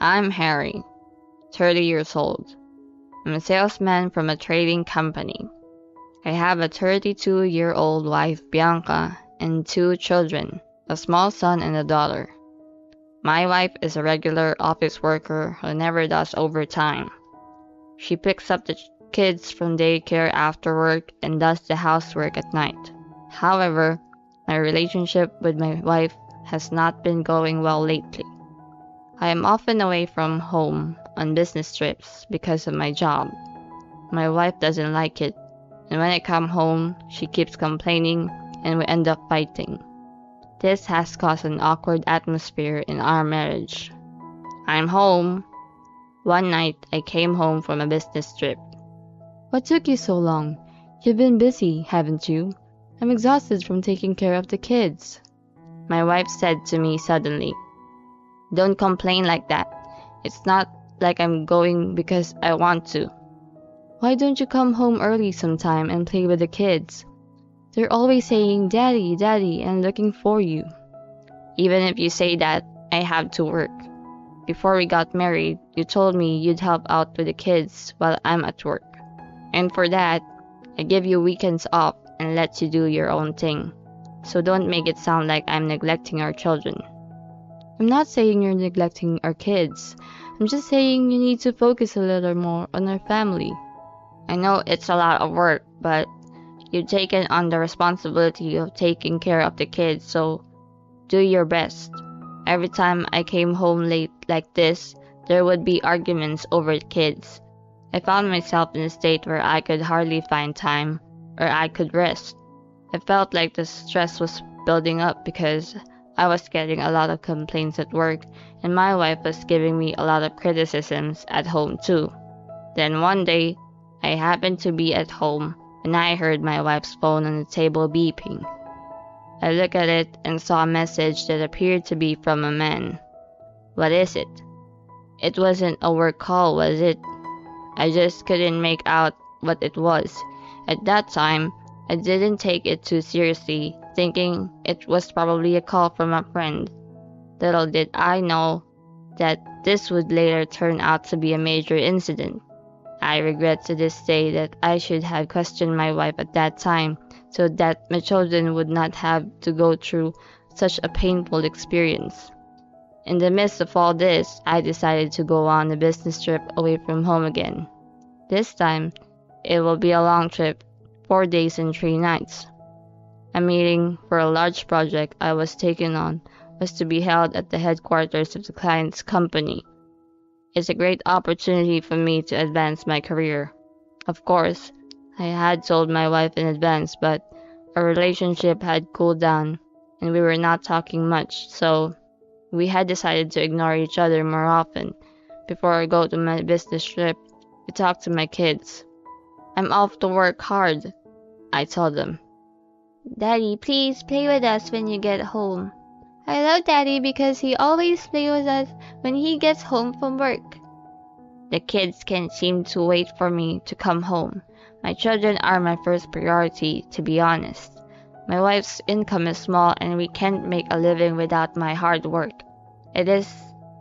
I'm Harry, 30 years old. I'm a salesman from a trading company. I have a 32-year-old wife, Bianca, and two children, a small son and a daughter. My wife is a regular office worker who never does overtime. She picks up the kids from daycare after work and does the housework at night. However, my relationship with my wife has not been going well lately. I am often away from home on business trips because of my job. My wife doesn't like it, and when I come home, she keeps complaining and we end up fighting. This has caused an awkward atmosphere in our marriage. I'm home. One night, I came home from a business trip. What took you so long? You've been busy, haven't you? I'm exhausted from taking care of the kids. My wife said to me suddenly, "Don't complain like that. It's not like I'm going because I want to." Why don't you come home early sometime and play with the kids? They're always saying, "Daddy, Daddy," and looking for you. Even if you say that, I have to work. Before we got married, you told me you'd help out with the kids while I'm at work. And for that, I give you weekends off and let you do your own thing. So don't make it sound like I'm neglecting our children. I'm not saying you're neglecting our kids. I'm just saying you need to focus a little more on our family. I know it's a lot of work, but you've taken on the responsibility of taking care of the kids, so do your best. Every time I came home late like this, there would be arguments over the kids. I found myself in a state where I could hardly find time, or I could rest. I felt like the stress was building up because I was getting a lot of complaints at work, and my wife was giving me a lot of criticisms at home too. Then one day, I happened to be at home, and I heard my wife's phone on the table beeping. I looked at it and saw a message that appeared to be from a man. What is it? It wasn't a work call, was it? I just couldn't make out what it was. At that time, I didn't take it too seriously, thinking it was probably a call from a friend. Little did I know that this would later turn out to be a major incident. I regret to this day that I should have questioned my wife at that time so that my children would not have to go through such a painful experience. In the midst of all this, I decided to go on a business trip away from home again. This time, it will be a long trip, 4 days and 3 nights. A meeting for a large project I was taking on was to be held at the headquarters of the client's company. It's a great opportunity for me to advance my career. Of course, I had told my wife in advance, but our relationship had cooled down and we were not talking much, so we had decided to ignore each other more often. Before I go to my business trip, I talked to my kids. "I'm off to work hard," I told them. "Daddy, please play with us when you get home." "I love Daddy because he always plays with us when he gets home from work." The kids can't seem to wait for me to come home. My children are my first priority, to be honest. My wife's income is small and we can't make a living without my hard work. It is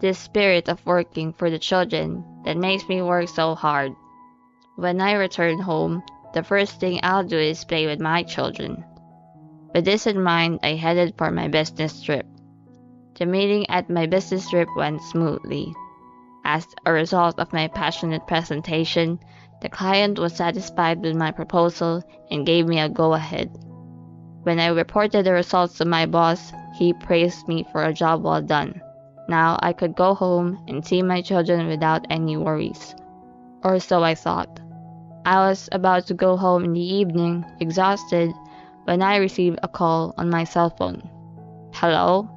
this spirit of working for the children that makes me work so hard. When I return home, the first thing I'll do is play with my children. With this in mind, I headed for my business trip. The meeting at my business trip went smoothly. As a result of my passionate presentation, the client was satisfied with my proposal and gave me a go-ahead. When I reported the results to my boss, he praised me for a job well done. Now I could go home and see my children without any worries. Or so I thought. I was about to go home in the evening, exhausted, when I received a call on my cell phone. "Hello?"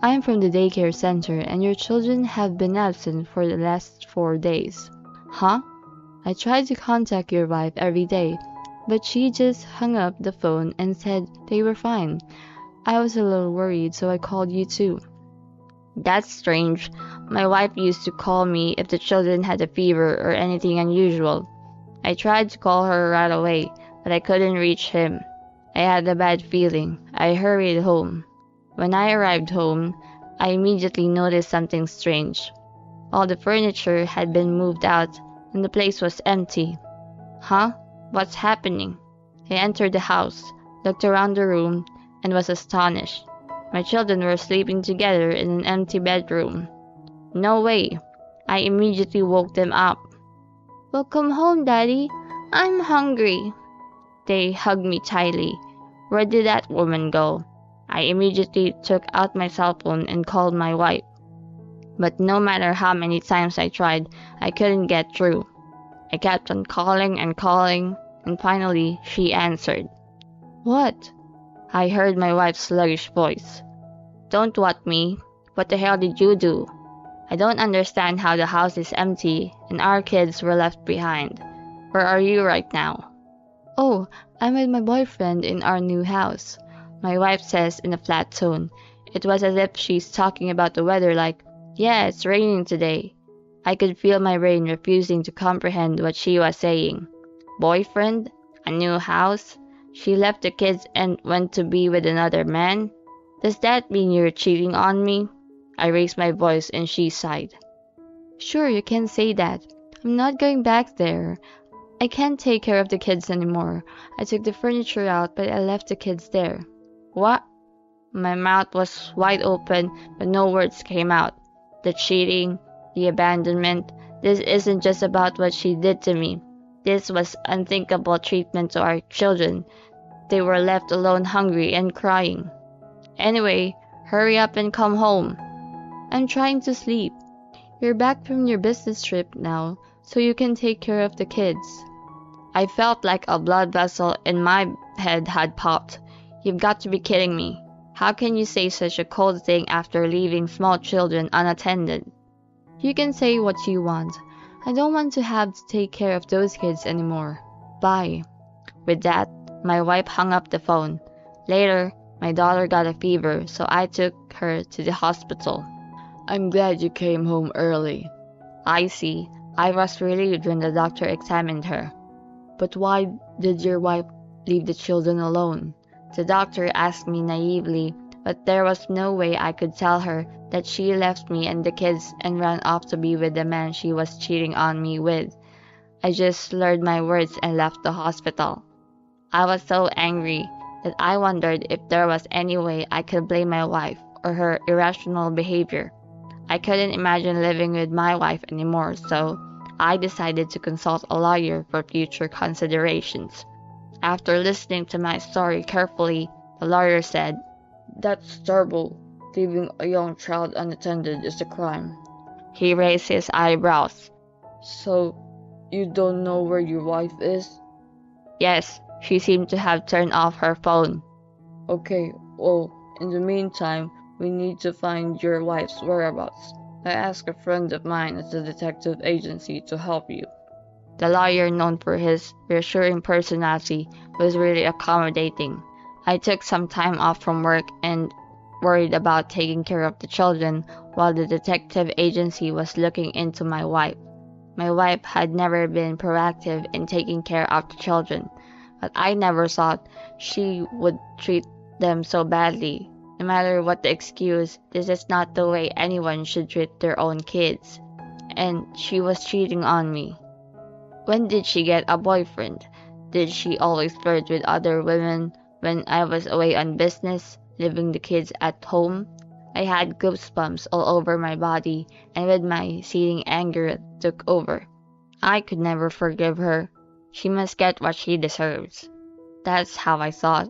"I am from the daycare center and your children have been absent for the last 4 days." "Huh?" "I tried to contact your wife every day, but she just hung up the phone and said they were fine. I was a little worried, so I called you too." "That's strange. My wife used to call me if the children had a fever or anything unusual. I tried to call her right away, but I couldn't reach him. I had a bad feeling. I hurried home. When I arrived home, I immediately noticed something strange. All the furniture had been moved out, and the place was empty. Huh? What's happening? I entered the house, looked around the room, and was astonished. My children were sleeping together in an empty bedroom. No way! I immediately woke them up. Welcome home, Daddy. I'm hungry. They hugged me tightly. Where did that woman go? I immediately took out my cell phone and called my wife. But no matter how many times I tried, I couldn't get through. I kept on calling, and finally she answered. What? I heard my wife's sluggish voice. Don't what me. What the hell did you do? I don't understand how the house is empty and our kids were left behind. Where are you right now? Oh, I'm with my boyfriend in our new house, my wife says in a flat tone. It was as if she's talking about the weather like, yeah, it's raining today. I could feel my brain refusing to comprehend what she was saying. Boyfriend? A new house? She left the kids and went to be with another man? Does that mean you're cheating on me? I raised my voice and she sighed. Sure, you can say that. I'm not going back there. I can't take care of the kids anymore. I took the furniture out, but I left the kids there. What? My mouth was wide open, but no words came out. The cheating, the abandonment, this isn't just about what she did to me. This was unthinkable treatment to our children. They were left alone hungry and crying. Anyway, hurry up and come home. I'm trying to sleep. You're back from your business trip now, so you can take care of the kids. I felt like a blood vessel in my head had popped. You've got to be kidding me. How can you say such a cold thing after leaving small children unattended? You can say what you want. I don't want to have to take care of those kids anymore. Bye. With that, my wife hung up the phone. Later, my daughter got a fever, so I took her to the hospital. I'm glad you came home early. I see. I was relieved when the doctor examined her. But why did your wife leave the children alone? The doctor asked me naively, but there was no way I could tell her that she left me and the kids and ran off to be with the man she was cheating on me with. I just slurred my words and left the hospital. I was so angry that I wondered if there was any way I could blame my wife or her irrational behavior. I couldn't imagine living with my wife anymore, so I decided to consult a lawyer for future considerations. After listening to my story carefully, the lawyer said, That's terrible. Leaving a young child unattended is a crime. He raised his eyebrows. So, you don't know where your wife is? Yes, she seemed to have turned off her phone. Okay, well, in the meantime, we need to find your wife's whereabouts. I asked a friend of mine at the detective agency to help you. The lawyer, known for his reassuring personality, was really accommodating. I took some time off from work and worried about taking care of the children while the detective agency was looking into my wife. My wife had never been proactive in taking care of the children, but I never thought she would treat them so badly. No matter what the excuse, this is not the way anyone should treat their own kids. And she was cheating on me. When did she get a boyfriend? Did she always flirt with other women when I was away on business, leaving the kids at home? I had goosebumps all over my body, and with my seething anger took over. I could never forgive her. She must get what she deserves. That's how I thought.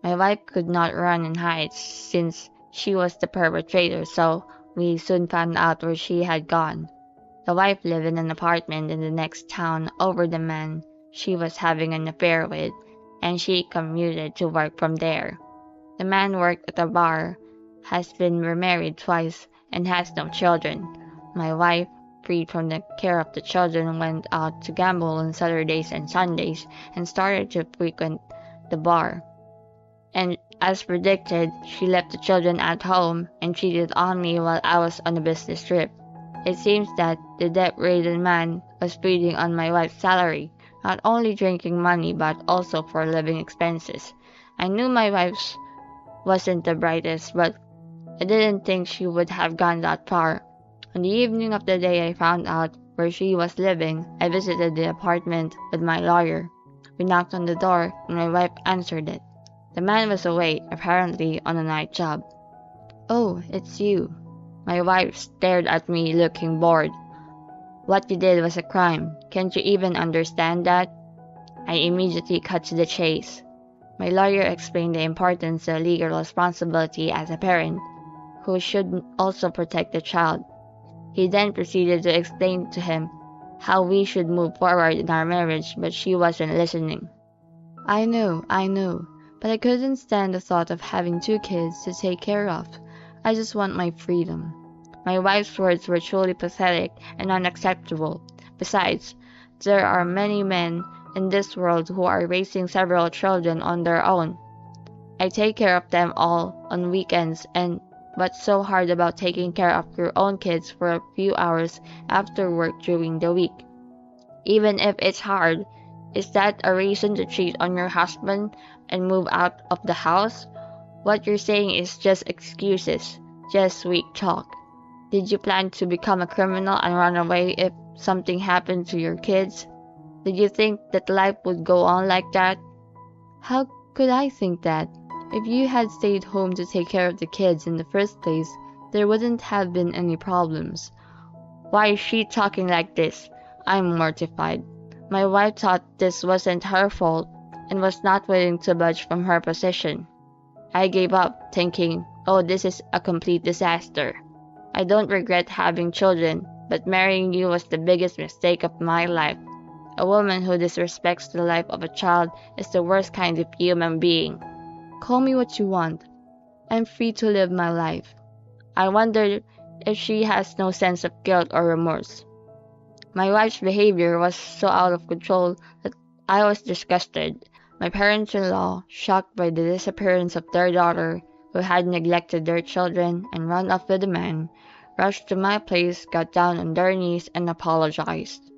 My wife could not run and hide since she was the perpetrator, so we soon found out where she had gone. The wife lived in an apartment in the next town over the man she was having an affair with, and she commuted to work from there. The man worked at a bar, has been remarried twice, and has no children. My wife, freed from the care of the children, went out to gamble on Saturdays and Sundays and started to frequent the bar. And as predicted, she left the children at home and cheated on me while I was on a business trip. It seems that the debt-ridden man was feeding on my wife's salary, not only drinking money but also for living expenses. I knew my wife wasn't the brightest, but I didn't think she would have gone that far. On the evening of the day I found out where she was living, I visited the apartment with my lawyer. We knocked on the door, and my wife answered it. The man was away, apparently on a night job. "Oh, it's you." My wife stared at me, looking bored. "What you did was a crime. Can't you even understand that?" I immediately cut to the chase. My lawyer explained the importance of legal responsibility as a parent, who should also protect the child. He then proceeded to explain to him how we should move forward in our marriage, but she wasn't listening. I know, but I couldn't stand the thought of having 2 kids to take care of. I just want my freedom. My wife's words were truly pathetic and unacceptable. Besides, there are many men in this world who are raising several children on their own. I take care of them all on weekends, and what's so hard about taking care of your own kids for a few hours after work during the week? Even if it's hard, is that a reason to cheat on your husband and move out of the house? What you're saying is just excuses, just sweet talk. Did you plan to become a criminal and run away if something happened to your kids? Did you think that life would go on like that? How could I think that? If you had stayed home to take care of the kids in the first place, there wouldn't have been any problems. Why is she talking like this? I'm mortified. My wife thought this wasn't her fault and was not willing to budge from her position. I gave up, thinking, oh, this is a complete disaster. I don't regret having children, but marrying you was the biggest mistake of my life. A woman who disrespects the life of a child is the worst kind of human being. Call me what you want. I'm free to live my life. I wondered if she has no sense of guilt or remorse. My wife's behavior was so out of control that I was disgusted. My parents-in-law, shocked by the disappearance of their daughter, who had neglected their children and run off with a man, rushed to my place, got down on their knees, and apologized.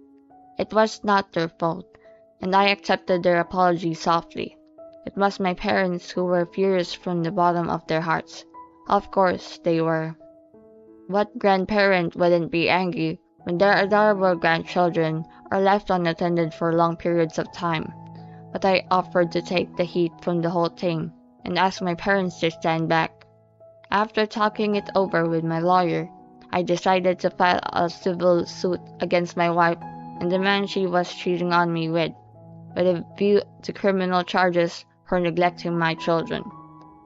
It was not their fault, and I accepted their apology softly. It was my parents who were furious from the bottom of their hearts. Of course, they were. What grandparent wouldn't be angry when their adorable grandchildren are left unattended for long periods of time? But I offered to take the heat from the whole thing and asked my parents to stand back. After talking it over with my lawyer, I decided to file a civil suit against my wife and the man she was cheating on me with a view to criminal charges for neglecting my children.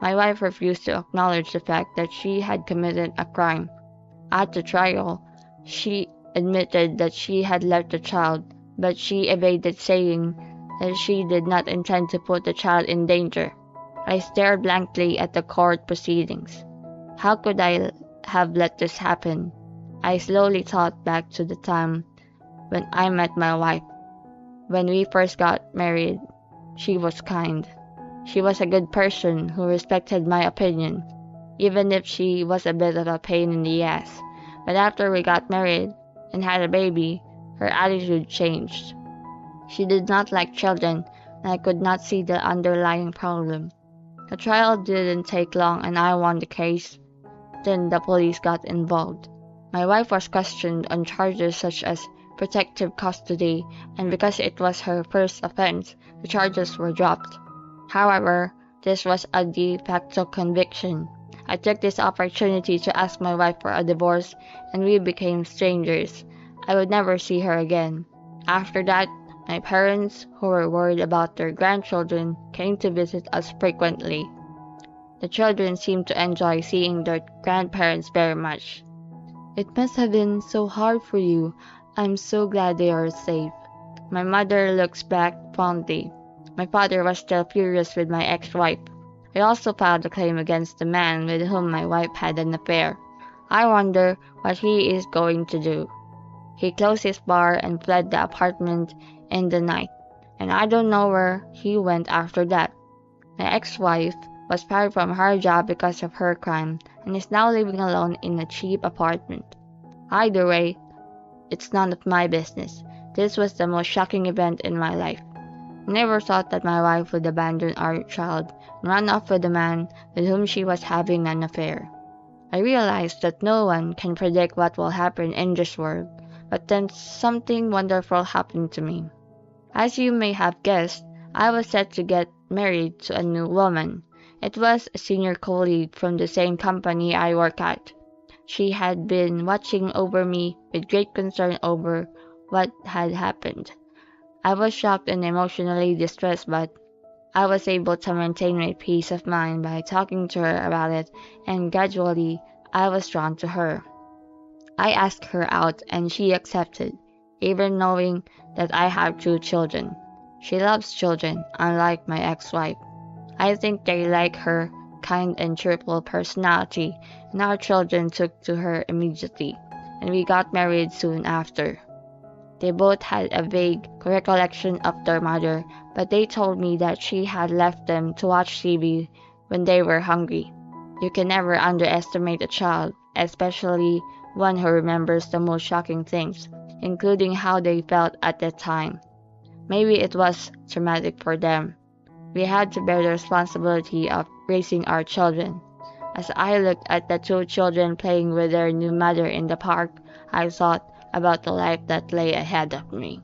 My wife refused to acknowledge the fact that she had committed a crime. At the trial, she admitted that she had left the child, but she evaded saying that she did not intend to put the child in danger. I stared blankly at the court proceedings. How could I have let this happen? I slowly thought back to the time when I met my wife. When we first got married, she was kind. She was a good person who respected my opinion, even if she was a bit of a pain in the ass. But after we got married and had a baby, her attitude changed. She did not like children, and I could not see the underlying problem. The trial didn't take long and I won the case. Then the police got involved. My wife was questioned on charges such as protective custody, and because it was her first offense, the charges were dropped. However, this was a de facto conviction. I took this opportunity to ask my wife for a divorce, and we became strangers. I would never see her again. After that, my parents, who were worried about their grandchildren, came to visit us frequently. The children seemed to enjoy seeing their grandparents very much. It must have been so hard for you. I'm so glad they are safe. My mother looks back fondly. My father was still furious with my ex-wife. I also filed a claim against the man with whom my wife had an affair. I wonder what he is going to do. He closed his bar and fled the apartment in the night, and I don't know where he went after that. My ex-wife was fired from her job because of her crime and is now living alone in a cheap apartment. Either way, it's none of my business. This was the most shocking event in my life. I never thought that my wife would abandon our child and run off with the man with whom she was having an affair. I realized that no one can predict what will happen in this world, but then something wonderful happened to me. As you may have guessed, I was set to get married to a new woman. It was a senior colleague from the same company I work at. She had been watching over me with great concern over what had happened. I was shocked and emotionally distressed, but I was able to maintain my peace of mind by talking to her about it, and gradually I was drawn to her. I asked her out and she accepted, even knowing that I have two children. She loves children, unlike my ex-wife. I think they like her kind and cheerful personality, and our children took to her immediately, and we got married soon after. They both had a vague recollection of their mother, but they told me that she had left them to watch TV when they were hungry. You can never underestimate a child, especially one who remembers the most shocking things, including how they felt at that time. Maybe it was traumatic for them. We had to bear the responsibility of raising our children. As I looked at the two children playing with their new mother in the park, I thought about the life that lay ahead of me.